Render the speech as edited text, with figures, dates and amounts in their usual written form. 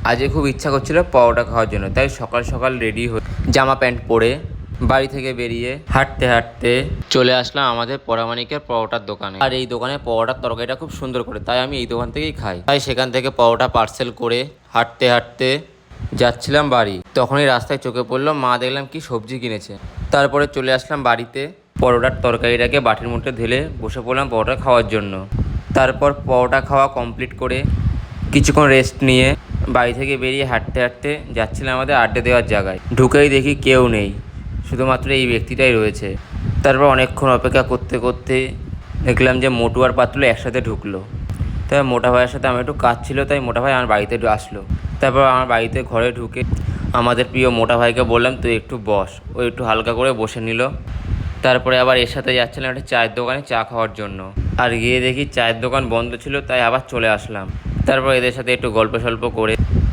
আজকে খুব ইচ্ছা করছিল পরোটা খাওয়ার জন্য, তাই সকাল সকাল রেডি হয়ে জামা প্যান্ট পরে বাড়ি থেকে বেরিয়ে হাঁটতে হাঁটতে চলে আসলাম আমাদের পরামানিকের পরোটার দোকানে। আর এই দোকানে পরোটার তরকারিটা খুব সুন্দর করে, তাই আমি এই দোকান থেকেই খাই। তাই সেখান থেকে পরোটা পার্সেল করে হাঁটতে হাঁটতে যাচ্ছিলাম বাড়ি। তখনই রাস্তায় চোখে পড়লো মা, দেখলাম কি সবজি কিনেছে। তারপরে চলে আসলাম বাড়িতে, পরোটার তরকারিটাকে বাটির মধ্যে ঢেলে বসে পড়লাম পরোটা খাওয়ার জন্য। তারপর পরোটা খাওয়া কমপ্লিট করে কিছুক্ষণ রেস্ট নিয়ে বাড়ি থেকে বেরিয়ে হাঁটতে হাঁটতে যাচ্ছিলাম আমাদের আড্ডা দেওয়ার জায়গায়। ঢুকেই দেখি কেউ নেই, শুধুমাত্র এই ব্যক্তিটাই রয়েছে। তারপর অনেকক্ষণ অপেক্ষা করতে করতে দেখলাম যে মোটু আর পাতলু একসাথে ঢুকলো। তাই মোটা ভাইয়ের সাথে আমার একটু কাজ ছিল, তাই মোটা ভাই আমার বাড়িতে আসলো। তারপর আমার বাড়িতে ঘরে ঢুকে আমাদের প্রিয় মোটা ভাইকে বললাম তুই একটু বস। ও একটু হালকা করে বসে নিল। তারপরে আবার এর সাথে যাচ্ছিলাম একটা চায়ের দোকানে চা খাওয়ার জন্য। আর গিয়ে দেখি চায়ের দোকান বন্ধ ছিল, তাই আবার চলে আসলাম। তারপর এদের সাথে একটু গল্প সল্প করে